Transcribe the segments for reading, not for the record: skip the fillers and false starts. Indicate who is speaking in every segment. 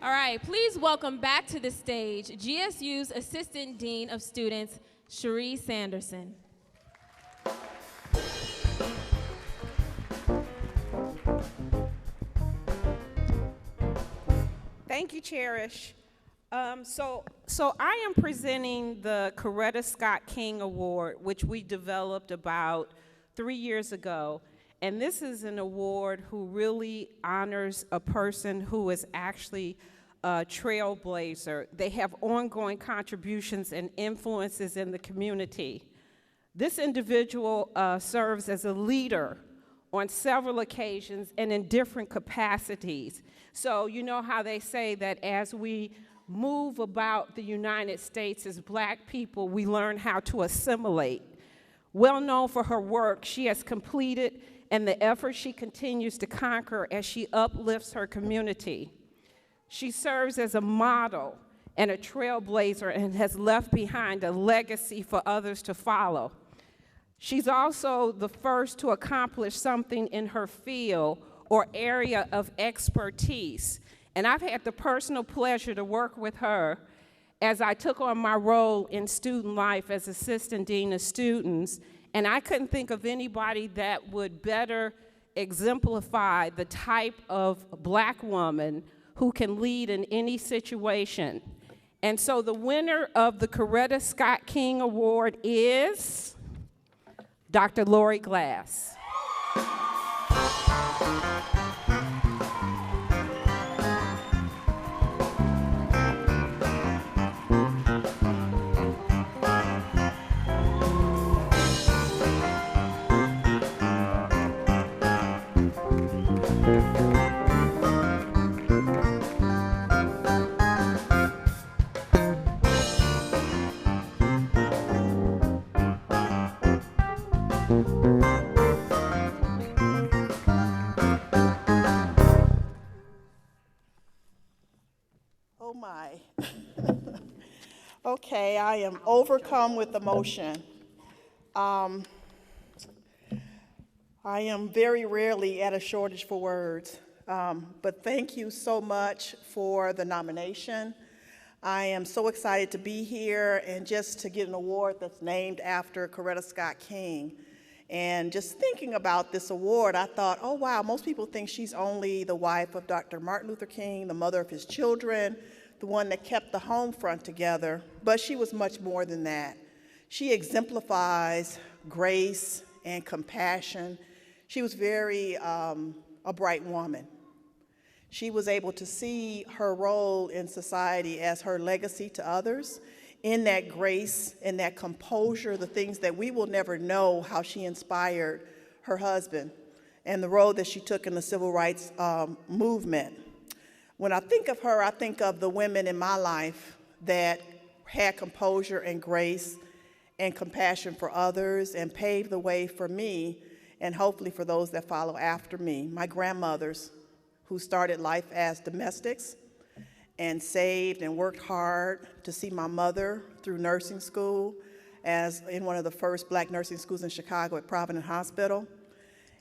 Speaker 1: All right, please welcome back to the stage GSU's Assistant Dean of Students, Sheree Sanderson.
Speaker 2: Thank you, Cherish. So I am presenting the Coretta Scott King Award, which we developed about 3 years ago. And this is an award who really honors a person who is actually a trailblazer. They have ongoing contributions and influences in the community. This individual serves as a leader on several occasions and in different capacities. So you know how they say that as we move about the United States as Black people, we learn how to assimilate. Well known for her work, she has completed and the effort she continues to conquer as she uplifts her community. She serves as a model and a trailblazer and has left behind a legacy for others to follow. She's also the first to accomplish something in her field or area of expertise. And I've had the personal pleasure to work with her as I took on my role in student life as Assistant Dean of Students, and I couldn't think of anybody that would better exemplify the type of Black woman who can lead in any situation. And so the winner of the Coretta Scott King Award is Dr. Lorie Glass.
Speaker 3: Oh my. Okay, I am overcome with emotion. I am very rarely at a shortage for words, but thank you so much for the nomination. I am so excited to be here and just to get an award that's named after Coretta Scott King. And just thinking about this award, I thought, oh wow, most people think she's only the wife of Dr. Martin Luther King, the mother of his children, the one that kept the home front together, but she was much more than that. She exemplifies grace and compassion. She was very a bright woman. She was able to see her role in society as her legacy to others, in that grace, in that composure, the things that we will never know how she inspired her husband and the role that she took in the civil rights movement. When I think of her, I think of the women in my life that had composure and grace and compassion for others and paved the way for me and hopefully for those that follow after me. My grandmothers, who started life as domestics and saved and worked hard to see my mother through nursing school as in one of the first Black nursing schools in Chicago at Providence Hospital.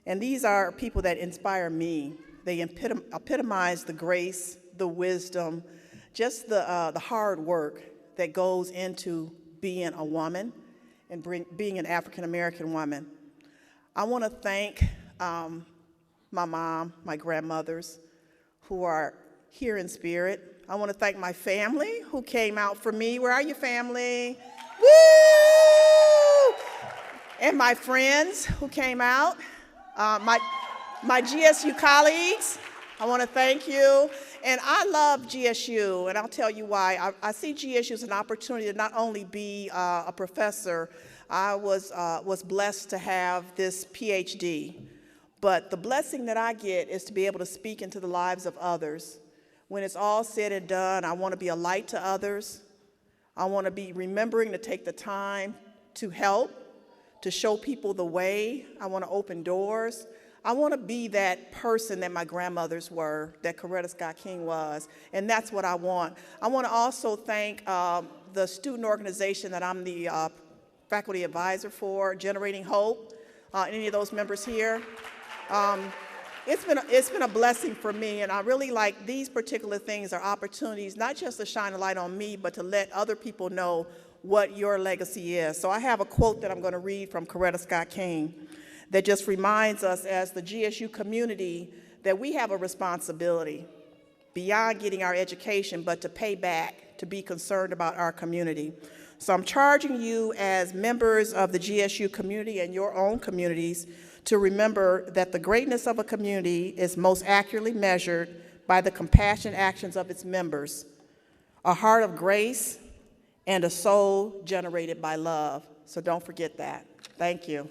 Speaker 3: And these are people that inspire me. They epitomize the grace, the wisdom, just the hard work that goes into being a woman and being an African-American woman. I want to thank my mom, my grandmothers, who are here in spirit. I want to thank my family who came out for me. Where are you, family? Woo! And my friends who came out. My GSU colleagues, I want to thank you. And I love GSU, and I'll tell you why. I see GSU as an opportunity to not only be a professor. I was blessed to have this PhD, but the blessing that I get is to be able to speak into the lives of others. When it's all said and done, I want to be a light to others. I want to be remembering to take the time to help, to show people the way. I want to open doors. I want to be that person that my grandmothers were, that Coretta Scott King was, and that's what I want. I want to also thank the student organization that I'm the faculty advisor for, Generating Hope, any of those members here. It's been a blessing for me, and I really like these particular things are opportunities, not just to shine a light on me, but to let other people know what your legacy is. So I have a quote that I'm going to read from Coretta Scott King that just reminds us as the GSU community that we have a responsibility beyond getting our education, but to pay back, to be concerned about our community. So I'm charging you as members of the GSU community and your own communities to remember that the greatness of a community is most accurately measured by the compassionate actions of its members, a heart of grace, and a soul generated by love. So don't forget that. Thank you.